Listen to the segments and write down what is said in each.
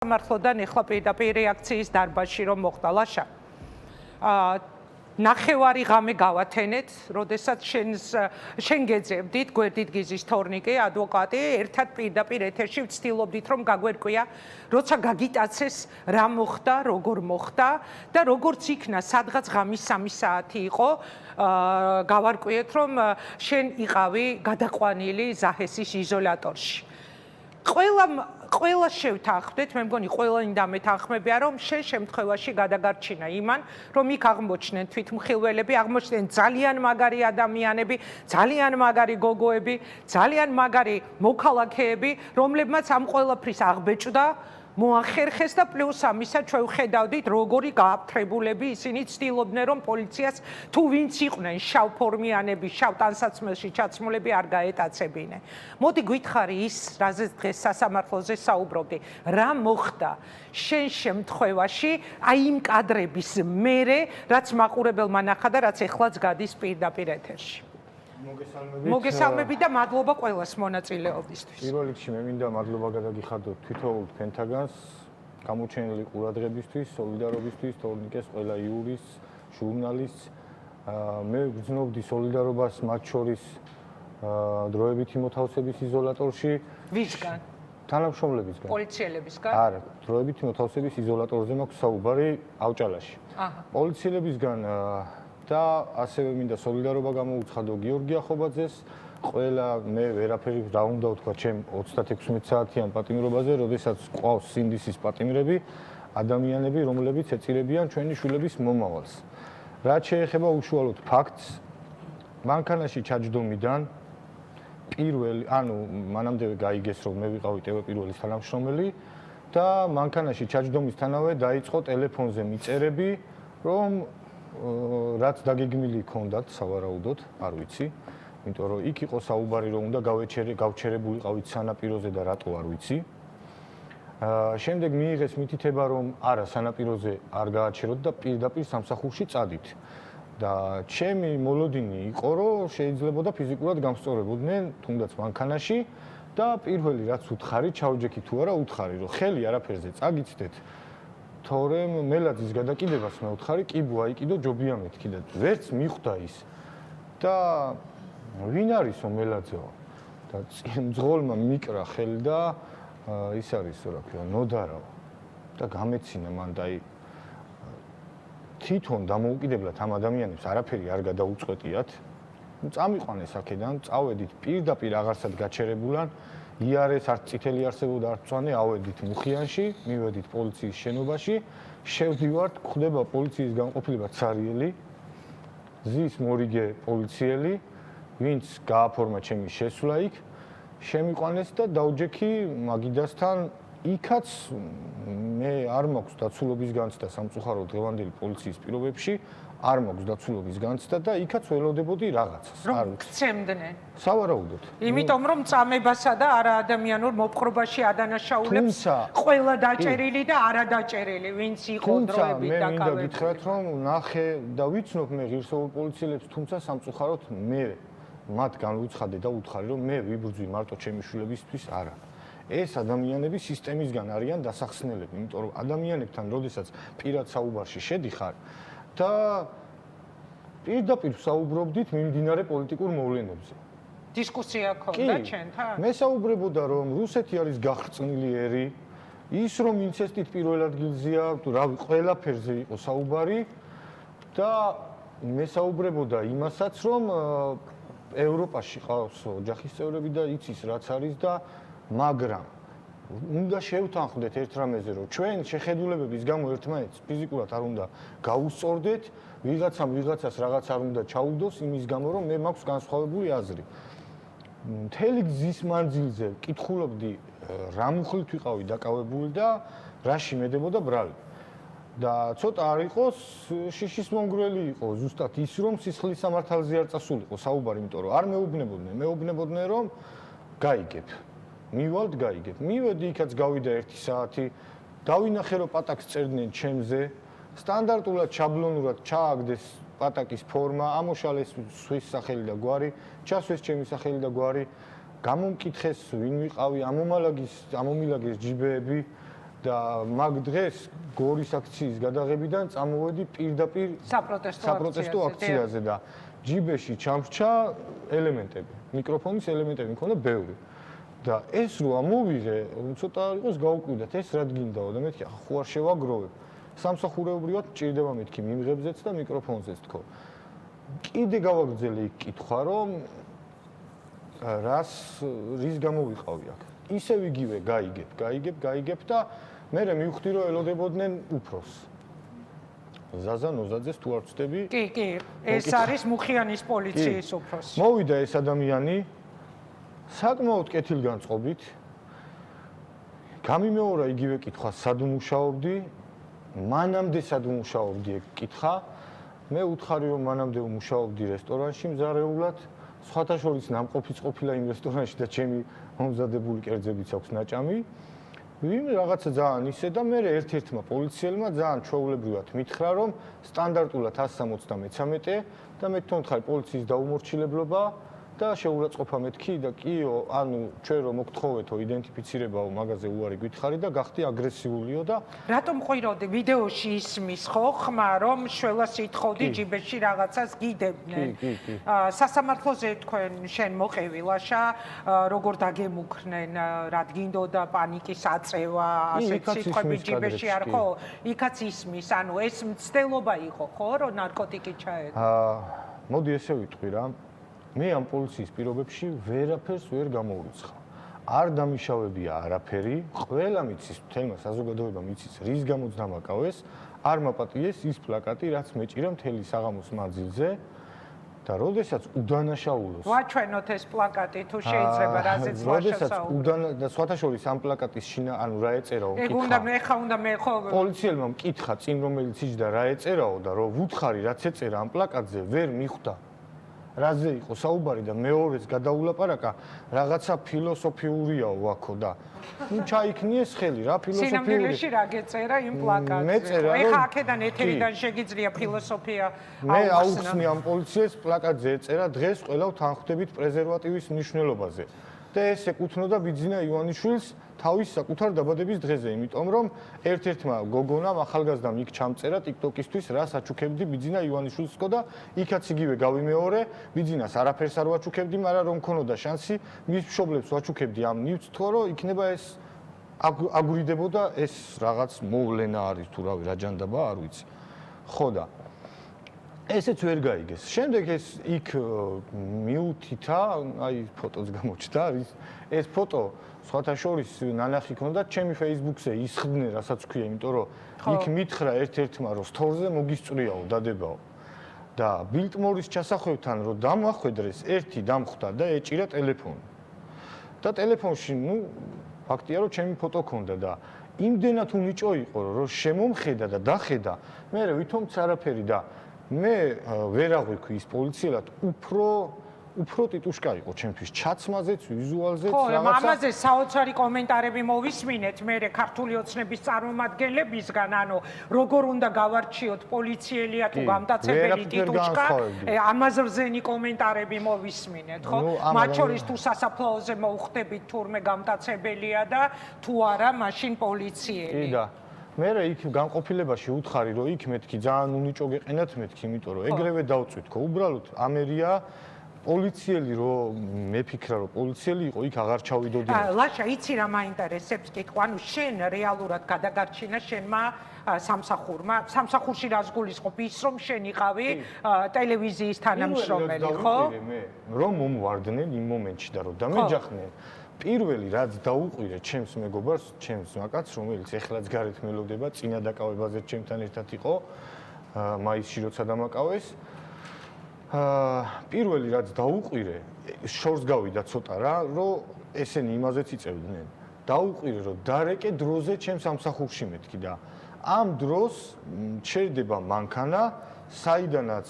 სამართლოდან ეხლა პირდაპირ რეაქციის დარბაზში რომ მოხდა ლაშა. ნახევარი ღამე გავათენეთ, როდესაც შენ გეძებდით გვერდით გიზის თორნიკე, ადვოკატი, ერთად პირდაპირ ეთერში ვცდილობდით რომ გაგვერკვია, როცა გაგიტაცეს რა მოხდა, როგორ მოხდა და როგორც იქნა, სადღაც ღამის 3 საათი იყო, გავარკვიეთ რომ შენ იყავი გადაყვანილი ზაჰესის იზოლატორში. ყველა შევთანხმდეთ, მე მგონი ყველანი დამეთანხმებია, რომ შენ შემთხვევაში გადაგარჩინა იმან, რომ იქ აღმოჩნდნენ თვითმხილველები, აღმოჩნდნენ ძალიან მაგარი ადამიანები, ძალიან მაგარი გოგოები, ძალიან მაგარი მოქალაქეები, რომლებმაც ამ ყველაფრის აღბეჭდა მოახერხეს და პლუს ამისა ჩვენ ვხედავდით როგორი გააფთრებულები ისინი ცდილობდნენ რომ პოლიციას თუ ვინც იყვნენ შავფორმიანები, შავ ტანსაცმელში ჩაცმულები არ გაეტაცებინე. მოდი გითხარი ის, რაზეც დღეს სასამართლოზე საუბრობდი, რა მოხდა შენ შემთხვევაში აი იმ კადრების მერე, რაც მაყურებელმა ნახა და რაც ეხლაც გადის პირდაპირ ეთერში. მოგესალმები და მადლობა ყველას მონაწილეობისთვის. პირველ რიგში მე მინდა მადლობა გადაგიხადოთ თითოეულ ფენტაგანს, გამოჩენილი ყურადღებისთვის, სოლიდარობისთვის, თორნიკეს, ყველა იურის, ჟურნალისტს. მე ვგრძნობდი სოლიდარობას მათ შორის დროებითი მოთავსების იზოლატორში. ვისგან? თანამშრომლებისგან. პოლიციელებისგან? არა, დროებითი მოთავსების იზოლატორზე მაქვს საუბარი ავჭალაში. პოლიციელებისგან და ასევე მინდა სოლიდარობა გამოუცხადო გიორგი ახობაძეს, ყველა მე ვერაფერი რა უნდა ვთქვა ჩემ 36 საათიან პატიმრობაზე, როდესაც ყავს სინდისის პატიმრები, ადამიანები, რომლებიც ეწირებიან ჩვენი შვილების მომავალს. რაც შეეხება უშუალოდ ფაქტს, მანქანაში ჩაჯდომიდან პირველი, მანამდე გაიგეს რომ მე ვიყავი TV პირველის თანამშრომელი და მანქანაში ჩაჯდომისთანავე დაიწყო ტელეფონზე მიწერები, რომ რაც დაგეგმილი ჰქონდათ სავარაუდოდ, არ ვიცი, იმიტომ რომ იქ იყო საუბარი რომ უნდა გავჩერებულიყავით სანაპიროზე და რატო არ ვიცი. შემდეგ მიიღეს მითითება რომ არა სანაპიროზე არ გააჩეროთ და პირდაპირ სამსახურში წადით. და ჩემი მოლოდინი იყო რომ შეიძლებოდა ფიზიკურად გამსწორებოდნენ თუნდაც მანქანაში და პირველი რაც უთხარი, ჩავჯექი თუ არა უთხარი, რომ ხელი არაფერზე წაგიცდეთ. თორემ მელაძის გადაკიდებას მე ვთხარი, კი ვაიკიდო ჯობია მეთქი და ვერც მიხვდა ის. და ვინ არისო მელაძეო? და მძღოლმა მიკრა ხელი და ის არის რა ქვია, ნოდარავა. და გამეცინა მან და თვითონ დამოუკიდებლად ამ ადამიანებს არაფერი არ გადაუწყვეტიათ. წამიყვანეს აქედან, წავედით პირდაპირ აღარსად გაჩერებულან იარეს არც წითელი არსებობდა არც მწვანე, ავედით მუხიანში, მივედით პოლიციის შენობაში, შევდივართ, გვხდება პოლიციის განყოფილება ცარიელი, ზის მორიგე პოლიციელი, ვინც გააფორმა ჩემი შესვლა იქ, შემიყვანეს და დავჯექი მაგიდასთან იქაც მე არ მაქვს დაცულობის განცდა სამწუხაროდ დღევანდელი პოლიციის პირობებში, არ მაქვს დაცულობის განცდა და იქაც ველოდებოდი რაღაცას. რომ გცემდნენ. სავარაუდოდ. იმიტომ რომ წამებასა და არაადამიანურ მოპყრობაში ადანაშაულებს ყველა დაჭერილი და არადაჭერილი, ვინც იყო დროებით დაკავებული. თუმცა მე მინდა გითხრათ რომ ნახე და ვიცნობ მე ღირსეულ პოლიციელებს, თუმცა სამწუხაროდ მე მათ განვუცხადე და უთხარი რომ მე ვიბრძვი მარტო ჩემი შვილებისთვის არა. ეს ადამიანები სისტემისგან არიან დასახსნელები, იმიტომ რომ ადამიანებთან როდესაც პირად საუბარში შედიხარ და პირდაპირ საუბრობდით მიმდინარე პოლიტიკურ მოვლენებზე. დისკუსია ქონდა ჩვენთან? მე საუბრებოდა რომ რუსეთი არის გახრწნილი ერი, ის რომ ინცესტით პირველ ადგილზეა, რავი, ყველაფერზე იყო საუბარი და მე საუბრებოდა იმასაც რომ ევროპაში ყავს ოჯახის წევრები და იცის რაც არის და მაგრამ უნდა შევთანხმდეთ ერთ რამეზე, რომ ჩვენ შეხედულებების გამო ერთმანეთს ფიზიკურად არ უნდა გაუსწორდეთ, ვიღაცამ ვიღაცას რაღაც არ უნდა ჩაუდოს იმის გამო, რომ მე მაქვს განსხვავებული აზრი. მთელი გზის მანძილზე კითხულობდი, რა მუხლით ვიყავი დაკავებული და რა შემედებოდა ბრალი. და ცოტა არ იყოს შიშის მომგვრელი იყო, ზუსტად ის რომ სისხლის სამართალზე არ წასულიყო საუბარი, იმიტომ რომ არ მეუბნებოდნენ რომ გაიგებ. მივალთ გაიგებ. მივედი იქაც გავიდა 1 საათი, დავინახე რომ პატაკს წერდნენ ჩემზე, სტანდარტულად შაბლონურად ჩააგდეს პატაკის ფორმა, ამოშალეს სვის სახელი და გვარი, ჩასვეს ჩემი სახელი და გვარი, გამომკითხეს ვინ ვიყავი, ამომილაგეს ჯიბეები და მაგ დღეს გორის აქციის გადაღებიდან წამოვედი პირდაპირ საპროტესტო აქციაზე და ჯიბეში ჩამრჩა ელემენტები, მიკროფონის ელემენტები მქონდა ბევრი. და ეს რო ამოვიღე, ცოტა იყოს გაუკვირდათ, ეს რა გინდაო და მეთქი, ხო არ შევაგროვებ. სამსახურეობრივად ჭირდება მეთქი მიმღებზეც და მიკროფონზეც თქო. კიდე გავაგრძელე იქ კითხვა, რომ რის გამო ვიყავი აქ. ისევ იგივე გაიგებ და მე მივხვდი რომ ელოდებოდნენ უფროს. ზაზა ნოზაძეს თუ არ ვწდები? კი, ეს არის მუხიანის პოლიციის უფროსი. მოვიდა ეს ადამიანი საკმაოდ კეთილგანწყობით. გამიმეორა იგივე კითხვა, სად ვმუშაობდი? მანამდე სად ვმუშაობდი ეგ კითხა. მე უთხარი რომ მანამდე ვმუშაობდი რესტორანში მზარეულად. სხვათა შორის ნამყოფიც ყოფილა იმ რესტორანში და ჩემი მომზადებული კერძებიც აქვს ნაჭამი. რაღაცა ძალიან ისე და მე ერთ-ერთმა პოლიციელმა ძალიან ჩვეულებრივად მითხრა რომ სტანდარტულად 173 და მე თვითონ პოლიციის დაუმორჩილებლობა და შეურაცხყოფა მეთქი და კიო, ანუ ჩვენ რომ მოგთხოვეთო იდენტიფიცირებაო მაგაზე უარი გითხარი და გახდი აგრესიულიო და რატომ ყვიროდი ვიდეოში ისმის ხო ხმა რომ შველას ითხოვდი ჯიბეში რაღაცას გიდებდნენ. სასამართლოზე თქვენ შენ მოყევი ლაშა როგორ დაგემუქრნენ რა გინდოდა პანიკის აწევა ასეთ სიტყვები ჯიბეში არ ხო? იქაც ისმის, ანუ ეს მცდელობა იყო ხო რომ ნარკოტიკი ჩაედა? მოდი ესე ვიტყვი რა. მე ამ პოლიციის პირობებში ვერაფერს ვერ გამოვიცხავ. არ დამიშავებია არაფერი, ყველა მიცის, თელმა საზოგადოება მიცის, რის გამოც დამაკავეს, არ მაპატიეს ის პლაკატი, რაც მეჭირა მთელი საღამოს მანძილზე და როდესაც უდანაშაულოს. ვაჩვენოთ ეს პლაკატი თუ შეიძლება, რაზეც ვაშასაუბრებ. და სხვათა შორის ამ პლაკატის შინა, ანუ რა ეწერაო, კითხა. უნდა მე ხო პოლიციელმა მკითხა წინ რომელიც იჯდა რა ეწერაო და რომ ვუთხარი რაც ეწერა ამ პლაკატზე, ვერ მიხვდა. რაზე იყო საუბარი და მეორეც გადაულაპარაკა რაღაცა ფილოსოფიურიაო აქო და ნუ ჩაიქნიეს ხელი რა ფილოსოფიური სინამდვილეში რა გეწერა იმ პლაკატზე ეხა აქედან ეთერიდან შეგიძლია ფილოსოფია მე აუხსნი ამ პოლიციას პლაკატზე ეწერა დღეს ყველა თანხმდებით პრეზერვატივის მნიშვნელობაზე და ეს ეკუთვნოდა ბიძინა ივანიშვილს თავის საკუთარ დაბადების დღეზე, იმიტომ რომ ერთ-ერთმა გოგონამ ახალგაზრდამ იქ ჩამწერა TikTok-ისთვის, რას აჩუქებდი ბიძინა ივანიშვილსკო და იქაც იგივე გავიმეორე, ბიძინას არაფერს არ ვაჩუქებდი, მაგრამ რომ მქონოდა შანსი, მის მშობლებს ვაჩუქებდი ამ ნივთს, თქო რომ იქნება ეს აგურიდებოდა ეს რაღაც მოვლენა არის თუ რავი რა ჯანდაბა არ ვიცი. ხო და ესეც ვერ გაიგეს. შემდეგ ეს იქ მიუთითა, აი ფოტოც გამოჩნდა, ეს ფოტო სხვათა შორის ნანახი ქონდა ჩემი Facebook-ზე ისხდნენ, რასაც ქვია, იმიტომ რომ იქ მითხრა ერთ-ერთმა რომ სტორზე მოგისწრიაო, დადებაო. და ბილტმორის ჩასახვევთან რომ დამახვედრეს, ერთი დამხვდა და ეჭირა ტელეფონი. და ტელეფონში, ნუ ფაქტია რომ ჩემი ფოტო ქონდა და იმდენად უნიჭო იყო, რომ შემომხედა და დახედა, მე ვითომც არაფერი და მე ვერ აღვიქვი ის პოლიციელად უფრო ტიტუშკა იყო ჩემთვის ჩაცმაზეც ვიზუალზეც რაღაცა ხო ამაზე საოცარი კომენტარები მოვისმინეთ მე ქართული ოცნების წარმომადგენლებისგან ანუ როგორ უნდა გავარჩიოთ პოლიციელია თუ გამტაცებელი ტიტუშკა ამაზე რძენი კომენტარები მოვისმინეთ ხო მათ შორის თუ სასაფლაოზე მოუხდებით თურმე გამტაცებელია და თუ არა მაშინ პოლიციელი მე იქ განყოფილებაში უთხარი რომ იქ მეთქი ძალიან უნიჭო გეყენათ მეთქი იმიტომ რომ ეგრევე დავწვით ხო უბრალოდ ამერია პოლიციელი რომ მე ფიქრა რომ პოლიციელი იყო იქ აღარ ჩავიდოდი ლაშა იცი რა მაინტერესებს კითხვა ანუ შენ რეალურად გადაგარჩინა შენმა სამსახურში რას გულისხმობ ის რომ შენ იყავი ტელევიზიის თანამშრომელი ხო რომ მომვარდნენ იმ მომენტში და რომ დამეჯახნენ პირველი რაც დაუყვირე ჩემს მეგობარს, ჩემს მაკაცს, რომელიც ეხლაც გარეთ მელოდება, წინა დაკავებაზე ჩემთან ერთად იყო, მაისში როცა დამაკავეს. პირველი რაც დაუყვირე, შორს გავიდა ცოტა რა, რომ ესენი იმაზეც იწევდნენ. დაუყვირე, რომ დარეკე დროზე ჩემს სამსახურში მეთქი და ამ დროს ჩერდება მანქანა, საიდანაც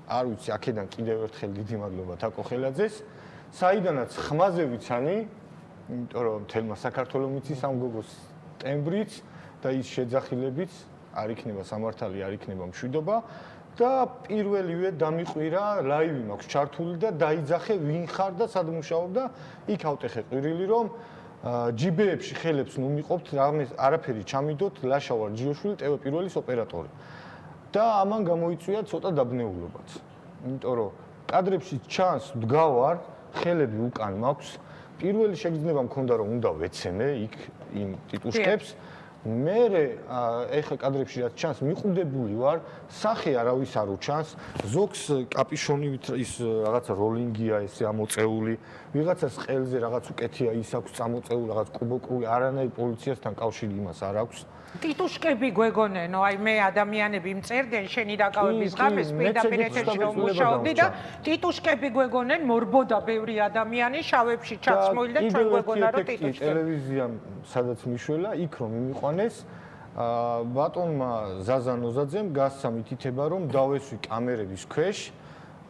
არ ვიცი, აქედან კიდევ ერთხელ დიდი მადლობა თაკო ხელაძეს, საიდანაც ხმაზე ვიცანი იმიტომ რომ თელმა საქართველოს მიცის ამ გოგოს ტემბრიც და ის შეძახილებიც არ იქნება სამართალი, არ იქნება მშვიდობა და პირველივე დამიყვირა ლაივი მაქვს ჩართული და დაიძახე ვინ ხარ და სად მუშაობ და იქ ავტეხე ყვირილი რომ ჯიბეებში ხელებს ნუ მიყოფთ, რამეს არაფერი ჩამიდოთ, ლაშავარ ჯიოშვილი ტევე პირველის ოპერატორი. და ამან გამოიწვია ცოტა დაბნეულობაც. იმიტომ რომ კადრებში ჩანს დგავარ, ხელები უკან მაქვს. პირველი შეგრძნება მქონდა რომ უნდა ვეცემე იქ იმ ტიტუშკებს. მე ეხა კადრებში რაც ჩანს მიყუდებული ვარ, სახე არავის არ უჩანს, ზოგს კაპიშონივით ის რაღაცა როლინგია ესე ამოწეული, ვიღაცას ყელზე რაღაც უკეთია ის აქვს წამოწეული, რაღაც კუბოკული, არანაირი პოლიციასთან კავშირი იმას არ აქვს. ტიტუშკები გვეგონენო, აი მე ადამიანები მწერდნენ შენი დაკავების ღამეს პირდაპირ ეთერში რომ მუშაობდი და ტიტუშკები გვეგონენ, მორბოდა ბევრი ადამიანი შავებში ჩაცმული და ჩვენ გვეგონა რომ ტიტუშკები. ტელევიზიამ სადაც მიშველა, იქ რომ მიმიყვანეს, ბატონმა ზაზა ნოზაძემ გასცა მითითება რომ დავესვი კამერების ქვეშ,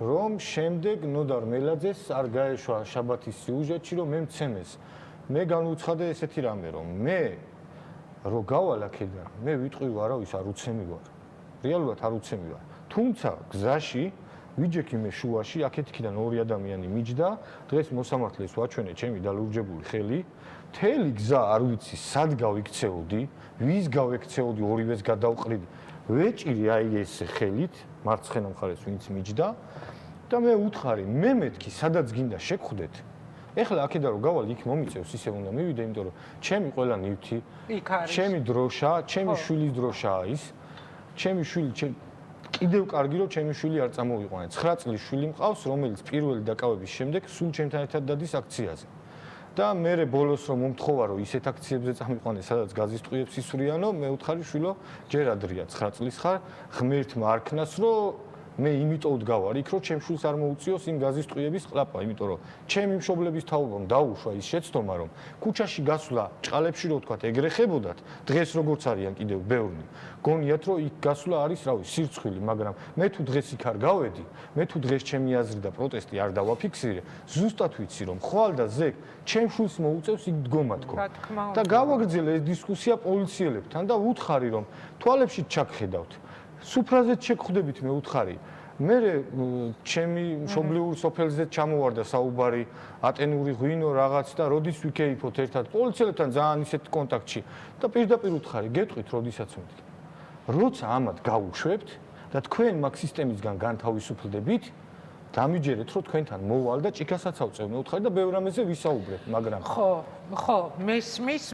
რომ შემდეგ ნოდარ მელაძეს არ გაეშვა შაბათის სიუჟეტში რომ მე მცემეს. მე განუცხადე ესეთი რამე რომ მე რო გავალ აქედან, მე ვიტყვი არავის არ უცემი ვარ. რეალურად არ უცემი ვარ. თუმცა გზაში ვიჯექი მე შუაში, აქეთ-იქიდან ორი ადამიანი მიჯდა, დღეს მოსამართლეს ვაჩვენე ჩემი დალურჯებული ხელი. მთელი გზა არ ვიცი, სად გავიქცეოდი, ვის გავექცეოდი, ორივეს გადავყრიდი. ვეჭირი აი ეს ხელით, მარცხენა მხარეს ვინც მიჯდა და მე უთხარი, მე მეთქი, სადაც გინდა შეგხვდეთ. ეხლა აქედან რომ გავალ იქ მომიწევს ისე უნდა მივიდე, იმიტომ რომ ჩემი ყველა ნივთი, ჩემი დროშა, ჩემი შვილის დროშაა ის. ჩემი შვილი კიდევ კარგი რომ ჩემი შვილი არ წამოვიყვანე. 9 წლის შვილი მყავს, რომელიც პირველი დაკავების შემდეგ სულ ჩემთან ერთად დადის აქციაზე. და მე ბოლოს რომ მომთხოვა რომ ისეთ აქციებზე წამიყვანე, სადაც გაზის ტყუებს ისვრიანო, მე უთხარი შვილო, ჯერ ადრია 9 წლის ხარ, ღმერთმა არქნას რომ მე იმიტომ ვდგავარ იქ რომ ჩემ შვილს არ მოუწიოს იმ გაზის ტყუების ყლაპა, იმიტომ რომ ჩემი მშობლების თაობამ დაუშვა ის შეცდომა რომ ქუჩაში გასვლა ჭყალებში რო ვთქვათ ეგრეხებოდათ, დღეს როგორც არიან კიდევ ბევრი. გონიათ რომ იქ გასვლა არის რავი სირცხვილი, მაგრამ მე თუ დღეს იქ არ გავედი, მე თუ დღეს ჩემი აზრი და პროტესტი არ დავაფიქსირე, ზუსტად ვიცი რომ ხვალ და ზეგ ჩემ შვილს მოუწევს იქ დგომა თქო. და გავაგრძელე ეს დისკუსია პოლიციელებთან და ვუთხარი რომ თვალებში ჩაგხედავთ. სუფრაზეც შეგხვდებით მე უთხარი. მე ჩემი მშობლიურ სოფელზე ჩამოვარდა საუბარი, ატენური ღვინო რაღაც და როდის ვიქეიფოთ ერთად პოლიციელებთან ძალიან ისეთ კონტაქტში და პირდაპირ უთხარი, გეტყვით როდისაც მეთქი. როცა ამათ გავუშვებთ და თქვენ მაგ სისტემისგან განთავისუფლდებით, დამიჯერეთ რომ თქვენთან მოვალ და ჭიქასაც ავწევ მე უთხარი და ბევრ რამეზე ვისაუბრეთ, მაგრამ ხო, მესმის